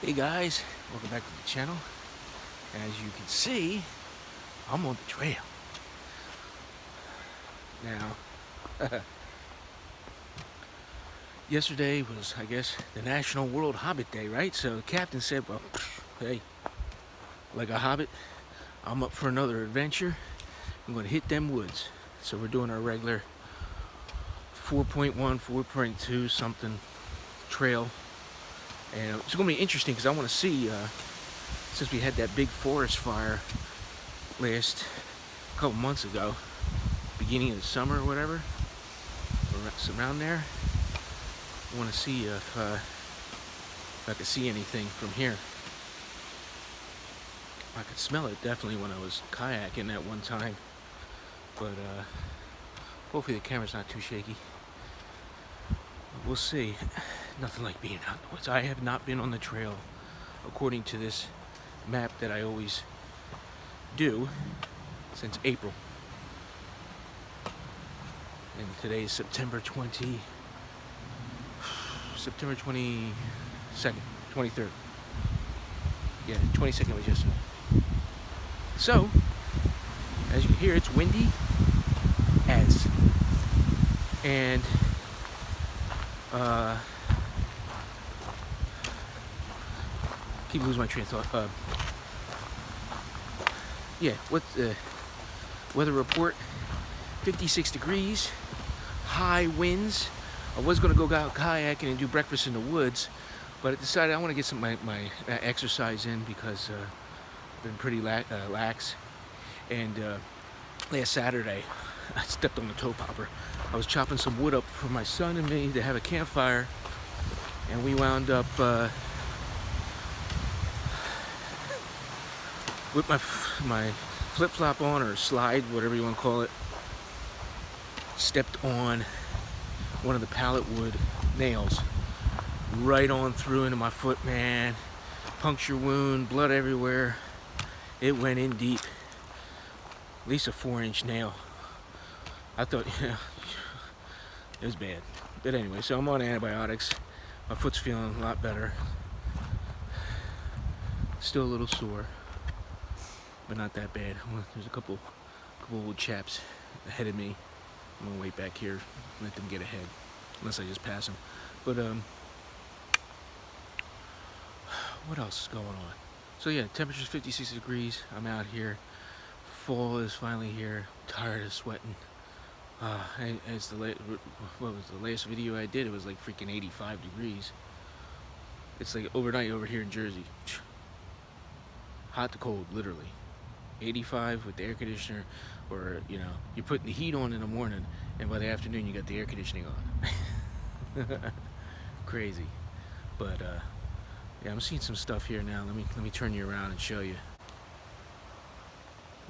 Hey guys, welcome back to the channel. As you can see, I'm on the trail. Now, yesterday was, I guess, the National World Hobbit Day, right? So the captain said, well, hey, like a hobbit, I'm up for another adventure. I'm gonna hit them woods. So we're doing our regular 4.1, 4.2 something trail. And it's gonna be interesting because I wanna see, since we had that big forest fire last couple months ago, beginning of the summer or whatever, or around there, I want to see if I could see anything from here. I could smell it definitely when I was kayaking that one time, but hopefully the camera's not too shaky. We'll see. Nothing like being out in the woods. I have not been on the trail according to this map that I always do since April. And today is September 22nd, 23rd. Yeah, 22nd was yesterday. So, as you can hear, it's windy as. And, keep losing my train of thought. Yeah, what's the weather report? 56 degrees, high winds. I was going to go out kayaking and do breakfast in the woods, but I decided I want to get some my exercise in because I've been pretty lax. And last Saturday, I stepped on the toe popper. I was chopping some wood up for my son and me to have a campfire, and we wound up with my flip-flop on, or slide, whatever you want to call it. Stepped on one of the pallet wood nails right on through into my foot, man. Puncture wound, blood everywhere. It went in deep. At least a 4-inch nail. I thought, yeah, it was bad. But anyway, so I'm on antibiotics. My foot's feeling a lot better. Still a little sore, but not that bad. There's a couple old chaps ahead of me. I'm gonna wait back here, let them get ahead, unless I just pass them. But what else is going on? So yeah, temperature's 56 degrees. I'm out here. Fall is finally here. I'm tired of sweating. It's what was the last video I did? It was like freaking 85 degrees. It's like overnight over here in Jersey. Hot to cold, literally. 85 with the air conditioner, or you're putting the heat on in the morning, and by the afternoon you got the air conditioning on. Crazy. But yeah, I'm seeing some stuff here now. Let me turn you around and show you.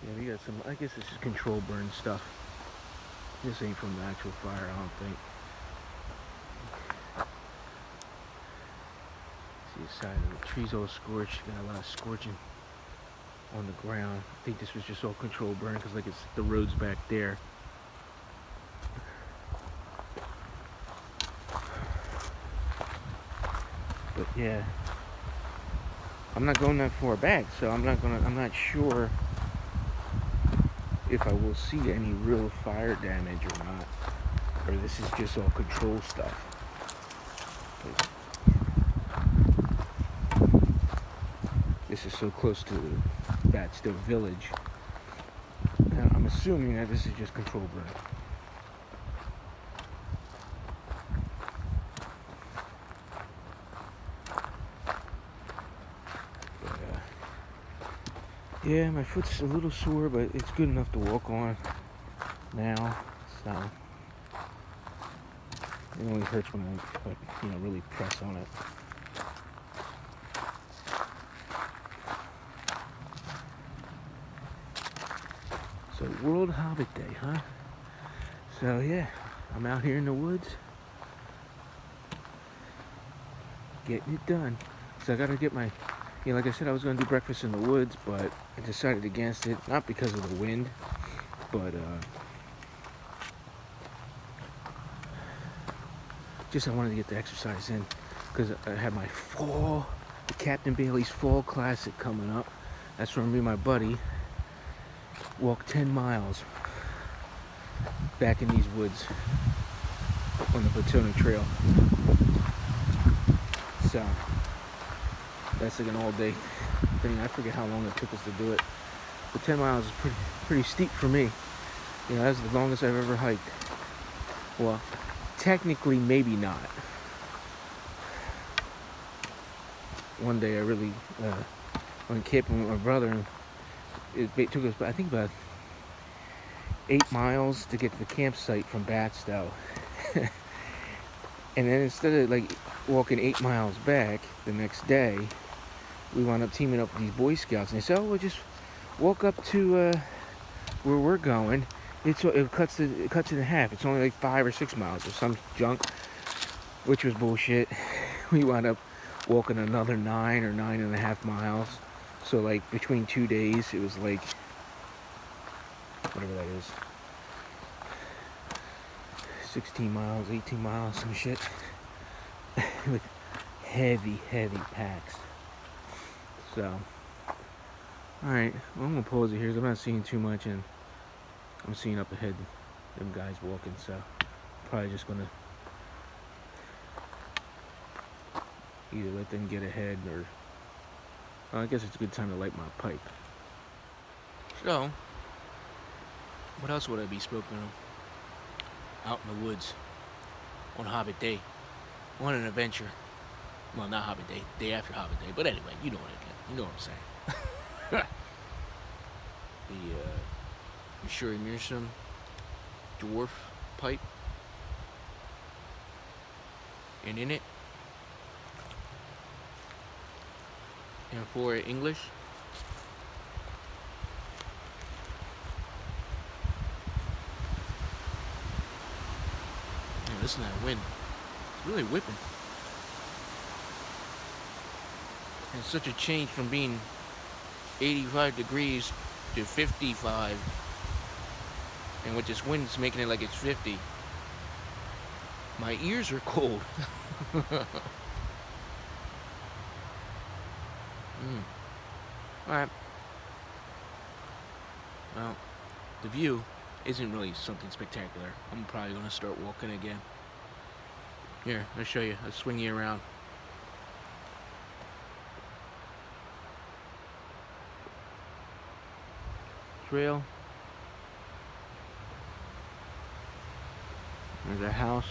Yeah, we got some, I guess this is control burn stuff. This ain't from the actual fire, I don't think. See the side of the trees all scorched. Got a lot of scorching on the ground. I think this was just all control burn because like it's the road's back there. But yeah, I'm not going that far back, so I'm not sure if I will see any real fire damage or not, or this is just all control stuff. This is so close to Batstill Village. Now, I'm assuming that this is just control burn. Yeah, my foot's a little sore, but it's good enough to walk on now. So it only hurts when I, really press on it. So World Hobbit Day, huh? So yeah, I'm out here in the woods, getting it done. So I gotta get my, like I said, I was gonna do breakfast in the woods, but I decided against it, not because of the wind, but just I wanted to get the exercise in, because I had my fall the Captain Bailey's Fall Classic coming up. That's where me and my buddy walked 10 miles back in these woods on the Potomac Trail. So that's like an all-day thing. I forget how long it took us to do it, but 10 miles is pretty steep for me. You know, that's the longest I've ever hiked. Well, technically, maybe not. One day I really went camping with my brother, and it took us, I think, about 8 miles to get to the campsite from Batstow. And then instead of like walking 8 miles back the next day, we wound up teaming up with these Boy Scouts, and they said, "Oh, we'll just walk up to where we're going. It cuts it in half. It's only like 5 or 6 miles or some junk," which was bullshit. We wound up walking another 9 or 9.5 miles. So like between 2 days, it was like whatever that is, 16 miles, 18 miles, some shit, with heavy packs. So, alright, well, I'm gonna pause it here because I'm not seeing too much, and I'm seeing up ahead them guys walking, so probably just gonna either let them get ahead, or well, I guess it's a good time to light my pipe. So, what else would I be spoken of out in the woods on Hobbit Day, on an adventure? Well, not Hobbit Day, day after Hobbit Day, but anyway, you know what I'm saying. The Sherry Mearsome dwarf pipe, and in it, and for English, man, listen to that wind. It's really whipping. And it's such a change from being 85 degrees to 55, and with this wind, it's making it like it's 50. My ears are cold. Alright. Well, the view isn't really something spectacular. I'm probably going to start walking again. Here, I'll show you. I'll swing you around. Trail. There's a house.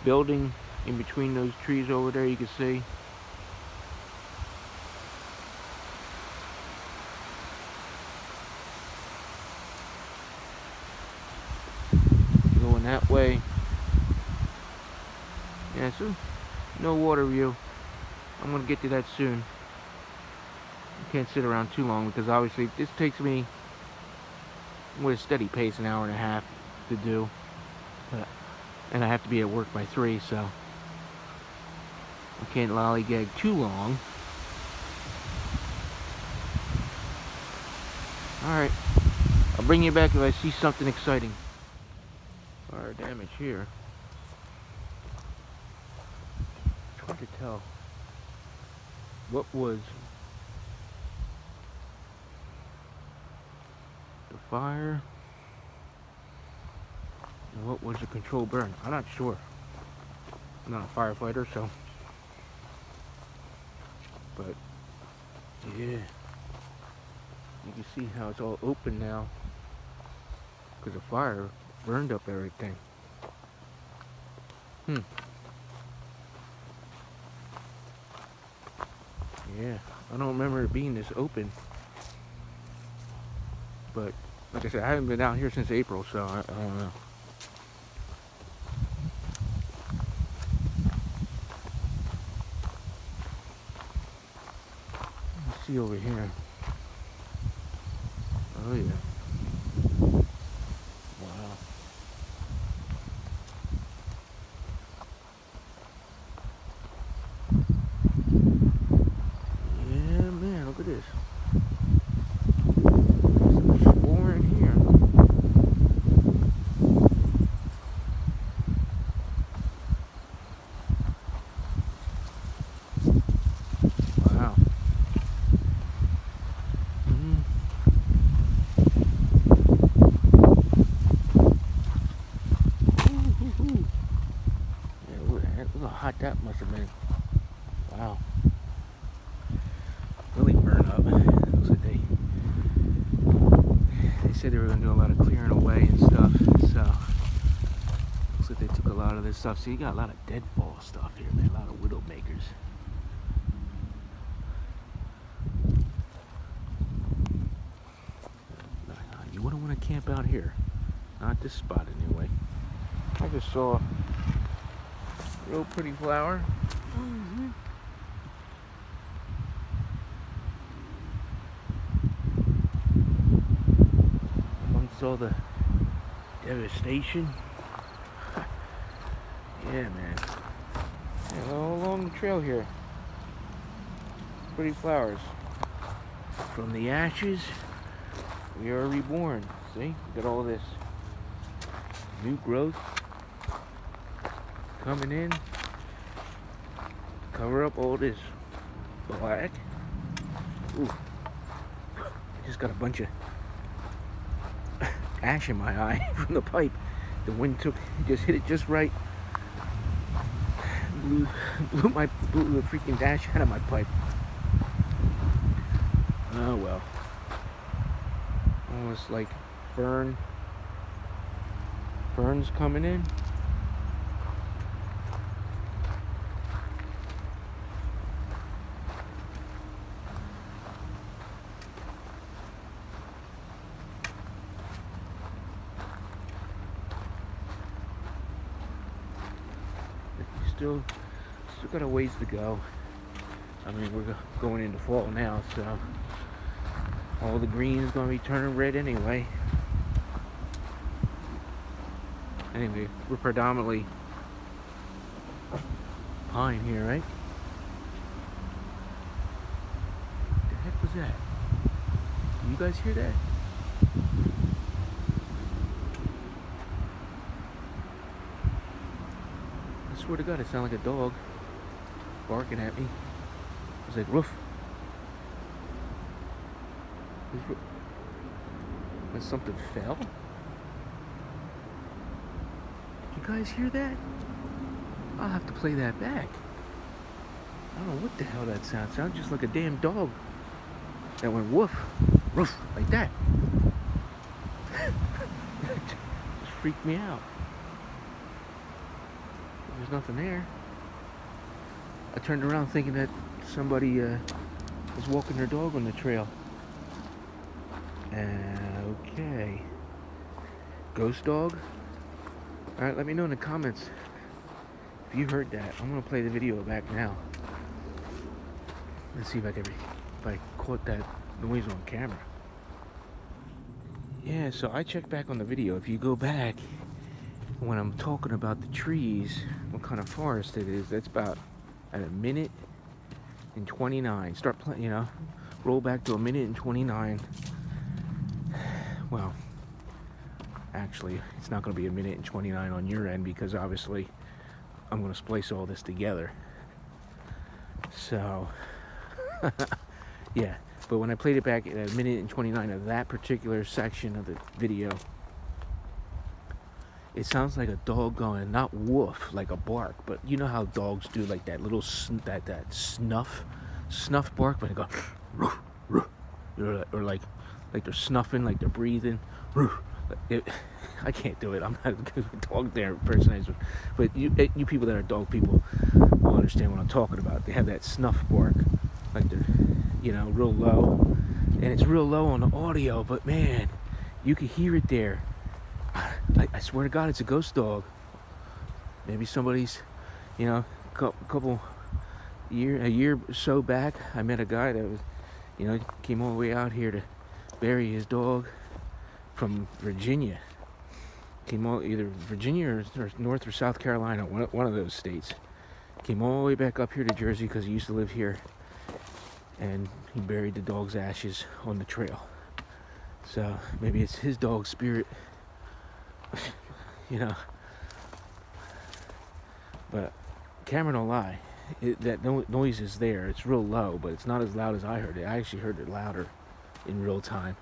Building in between those trees over there, you can see. Going that way. Yeah, so no water view. I'm gonna get to that soon. I can't sit around too long because obviously this takes me with a steady pace an hour and a half to do, and I have to be at work by 3, so I can't lollygag too long. Alright, I'll bring you back if I see something exciting. Fire damage here. It's hard to tell what was the fire and what was the controlled burn. I'm not sure. I'm not a firefighter, so. But yeah, you can see how it's all open now because the fire burned up everything. Yeah, I don't remember it being this open. But like I said, I haven't been out here since April, so I don't know. Let's see over here. Oh yeah. Wow. Yeah, man, look at this. Wow. hot that must have been. Wow. Really burned up. Looks like they said they were gonna do a lot of clearing away and stuff. So looks like they took a lot of this stuff. So you got a lot of deadfall stuff here, man. A lot of widow makers. You wouldn't want to camp out here. Not this spot anyway. I just saw a real pretty flower. Amongst all the devastation. Yeah, man. Yeah, all along the trail here. Pretty flowers. From the ashes, we are reborn. See? We got all this new growth coming in. Cover up all this black. Ooh. I just got a bunch of ash in my eye from the pipe. The wind just hit it just right. Blew the freaking dash out of my pipe. Oh well. Almost like ferns coming in. Still got a ways to go. I mean, we're going into fall now, so all the green is going to be turning red anyway. Anyway, we're predominantly pine here, right? What the heck was that? You guys hear that? I swear to God, it sounded like a dog barking at me. It was like, roof. When something fell? You guys hear that? I'll have to play that back. I don't know what the hell that sounds. Sounds just like a damn dog that went woof, roof, like that. Just freaked me out. There's nothing there. I turned around thinking that somebody was walking their dog on the trail. Okay. Ghost dog? Alright, let me know in the comments if you heard that. I'm gonna play the video back now. Let's see if I caught that noise on camera. Yeah, so I checked back on the video. If you go back, when I'm talking about the trees, what kind of forest it is, that's about at 1:29. Start playing, roll back to 1:29. Well, actually, it's not going to be 1:29 on your end because obviously I'm going to splice all this together. So, yeah. But when I played it back at 1:29 of that particular section of the video, it sounds like a dog going, not woof, like a bark, but you know how dogs do, like that little that snuff bark when they go, roof, roof, or like they're snuffing, like they're breathing. I can't do it. I'm not a good dog impersonator, but you people that are dog people will understand what I'm talking about. They have that snuff bark, like they're, real low, and it's real low on the audio, but man, you can hear it there. I swear to God, it's a ghost dog. Maybe somebody's, a year or so back, I met a guy that was, came all the way out here to bury his dog from Virginia. Came all either Virginia or North or South Carolina, one of those states. Came all the way back up here to Jersey because he used to live here, and he buried the dog's ashes on the trail. So maybe it's his dog's spirit. But camera don't lie. That noise is there. It's real low, but it's not as loud as I heard it. I actually heard it louder in real time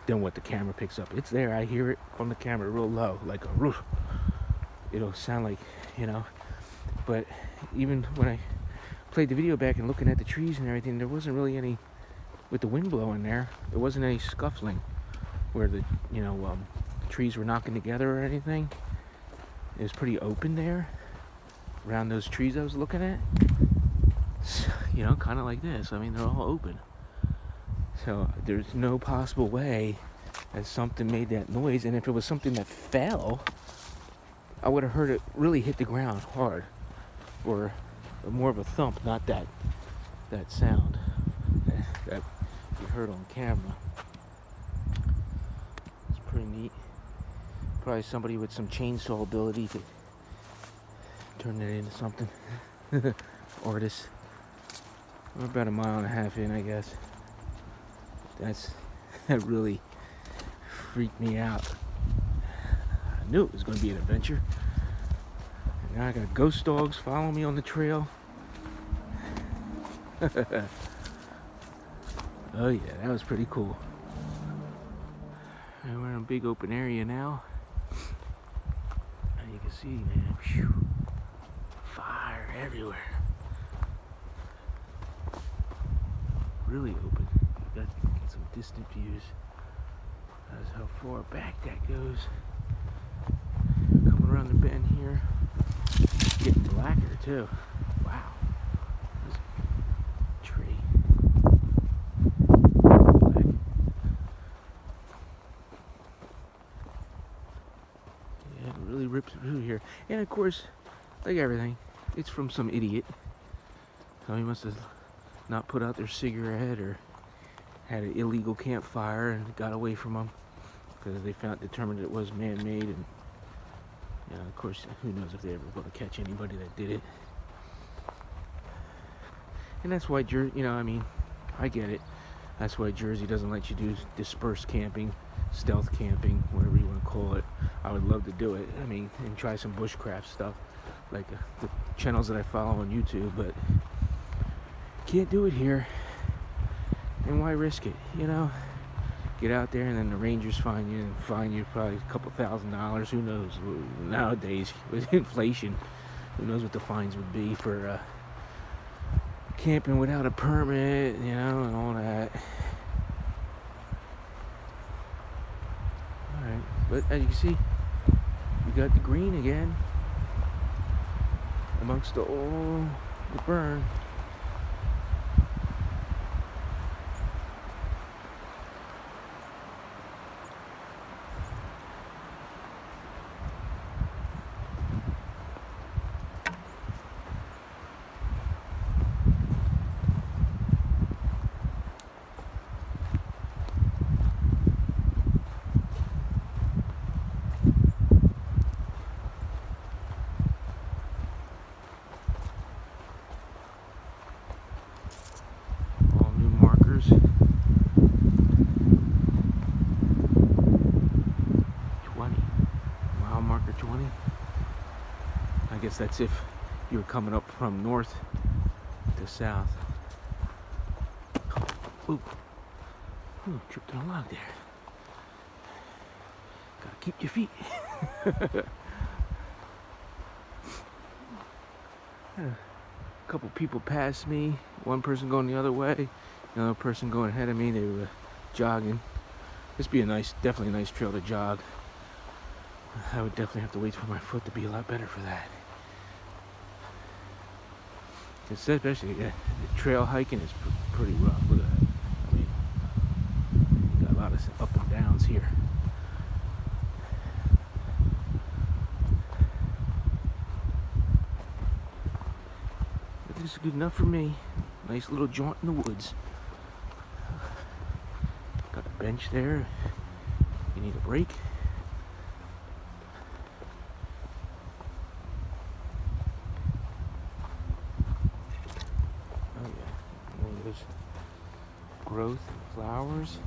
than what the camera picks up. It's there. I hear it on the camera real low, like a roof. It'll sound like, But even when I played the video back and looking at the trees and everything, there wasn't really any, with the wind blowing there wasn't any scuffling where the trees were knocking together or anything. It was pretty open there around those trees I was looking at. Kind of like this. I mean, they're all open. So there's no possible way that something made that noise. And if it was something that fell, I would have heard it really hit the ground hard, or more of a thump, not that sound that you heard on camera. It's pretty neat. Probably somebody with some chainsaw ability could turn that into something. Artist. We're about 1.5 miles in, I guess. That really freaked me out. I knew it was going to be an adventure. And now I got ghost dogs following me on the trail. Oh yeah, that was pretty cool. And we're in a big open area now. And you can see, man, whew, fire everywhere. Really open. You got some distant views. That's how far back that goes. Coming around the bend here. Getting blacker too. Wow. This tree. Black. Yeah, it really rips through here. And of course, like everything, it's from some idiot. So he must have not put out their cigarette or had an illegal campfire and got away from them because they determined it was man-made. And of course, who knows if they ever going to catch anybody that did it. And that's why I get it. That's why Jersey doesn't let you do dispersed camping, stealth camping, whatever you want to call it. I would love to do it. I mean, and try some bushcraft stuff like the channels that I follow on YouTube, but can't do it here. And why risk it? Get out there and then the rangers find you probably a couple $1,000. Who knows? Nowadays with inflation, who knows what the fines would be for camping without a permit, and all that. Alright, but as you can see, we got the green again amongst all the burn. All new markers. 20. Mile marker 20. I guess that's if you're coming up from north to south. Ooh. Ooh, tripped on a log there. Gotta keep your feet. A couple people passed me. One person going the other way. Another person going ahead of me. They were jogging. This would be definitely a nice trail to jog. I would definitely have to wait for my foot to be a lot better for that. Especially, the trail hiking is pretty rough. Look at that. I mean, you got a lot of up and downs here. But this is good enough for me. Nice little jaunt in the woods. Got a bench there. You need a break. Growth and flowers.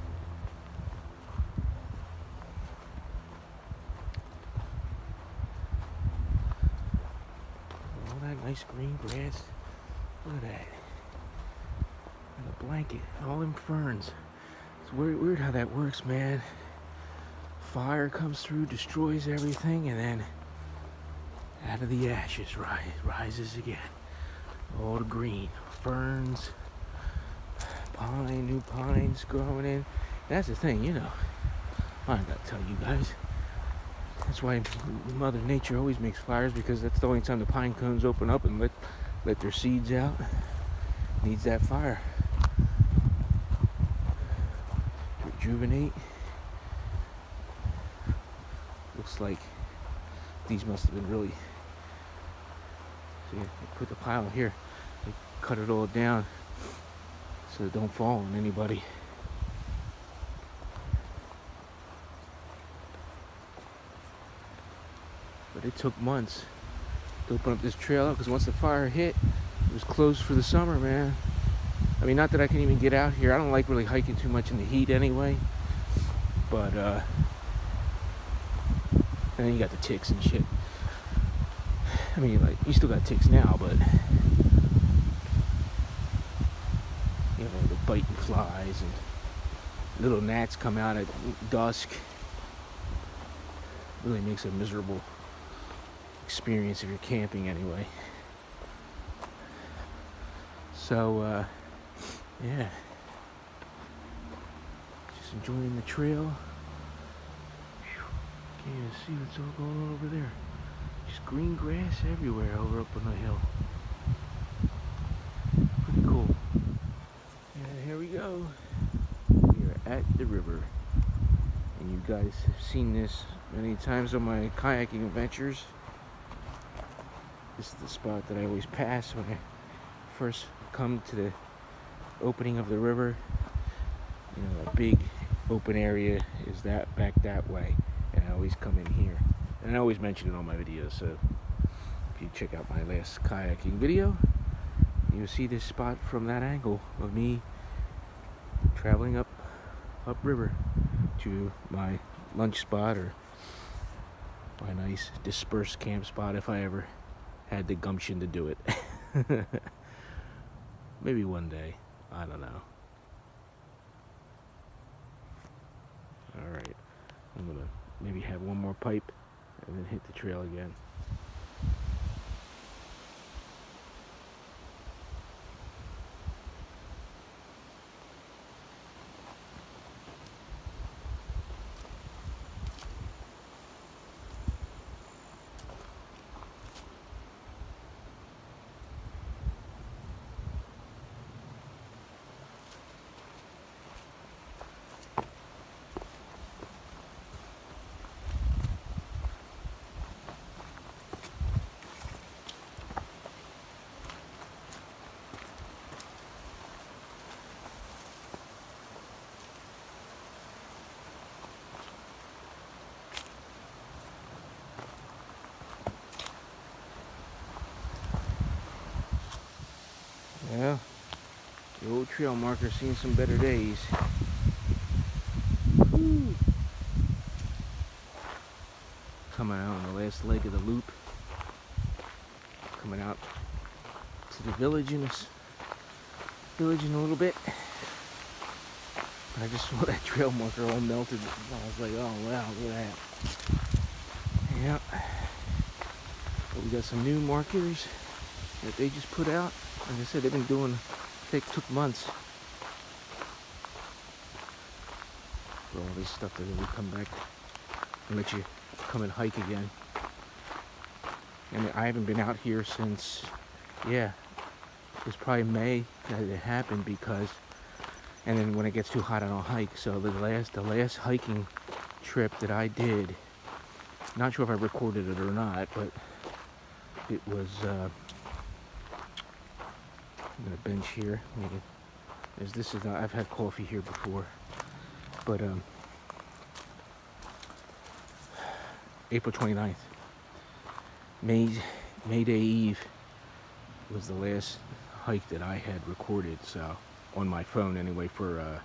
All that nice green grass. Look at that. And a blanket. All them ferns. It's weird how that works, man. Fire comes through, destroys everything, and then Out of the ashes rises again. All the green, ferns, new pines growing in. That's the thing, you know. I gotta tell you guys. That's why Mother Nature always makes fires, because that's the only time the pine cones open up and let their seeds out. Needs that fire to rejuvenate. Looks like these must have been really. See, they put the pile here. They cut it all down so it don't fall on anybody. But it took months to open up this trail because once the fire hit, it was closed for the summer, man. I mean, not that I can even get out here. I don't like really hiking too much in the heat anyway. But, and then you got the ticks and shit. I mean, like, you still got ticks now, but, you know, the biting flies and little gnats come out at dusk. Really makes a miserable experience if you're camping anyway. So, yeah. Just enjoying the trail. Can't even see what's all going on over there. Just green grass everywhere over up on the hill. Pretty cool. And here we go. We are at the river. And you guys have seen this many times on my kayaking adventures. This is the spot that I always pass when I first come to the opening of the river. You know, a big open area is that back that way, and I always come in here. And I always mention it on my videos, so if you check out my last kayaking video, you'll see this spot from that angle of me traveling upriver to my lunch spot or my nice dispersed camp spot if I ever had the gumption to do it. Maybe one day. I don't know. Alright. I'm gonna maybe have one more pipe and then hit the trail again. Yeah, the old trail marker's seen some better days. Woo. Coming out on the last leg of the loop. Coming out to the village in a little bit. I just saw that trail marker all melted. I was like, oh wow, look at that. Yeah. But we got some new markers that they just put out. Like I said, they've been doing, it took months for all this stuff to really come back and let you come and hike again. And I haven't been out here since, yeah, it was probably May that it happened because, and then when it gets too hot I don't hike. So the last hiking trip that I did, not sure if I recorded it or not, but it was, I'm gonna bench here. I've had coffee here before, but April 29th, May Day Eve was the last hike that I had recorded. So on my phone anyway for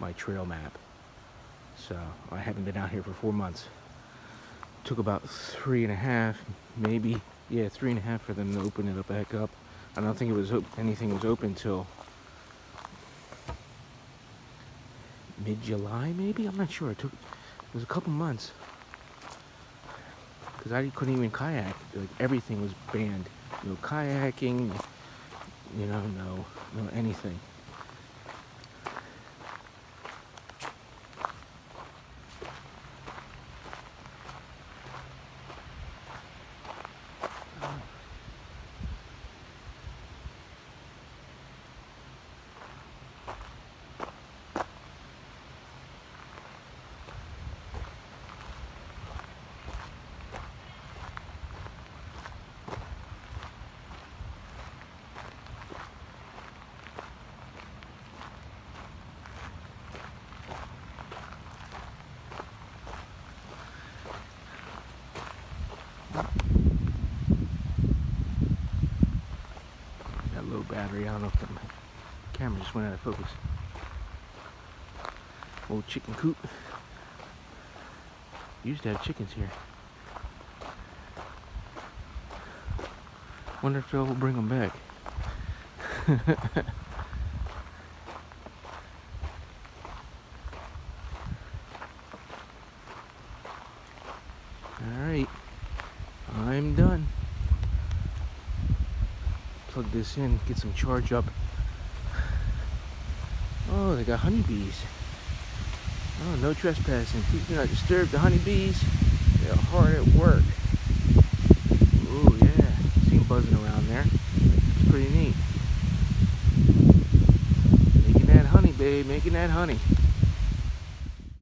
my trail map. So I haven't been out here for 4 months. Took about 3.5, maybe, yeah, 3.5 for them to open it back up. I don't think anything was open till mid-July, maybe? I'm not sure. It was a couple months. because I couldn't even kayak. Like everything was banned. No kayaking, no anything. Got low battery. I don't know if my camera just went out of focus. Old chicken coop. Used to have chickens here. Wonder if they'll bring them back. Alright, I'm done. Plug this in, get some charge up. Oh, they got honeybees. Oh, no trespassing. Please do not disturb the honeybees. They're hard at work. Oh yeah, see them buzzing around there. It's pretty neat. Making that honey, babe, making that honey.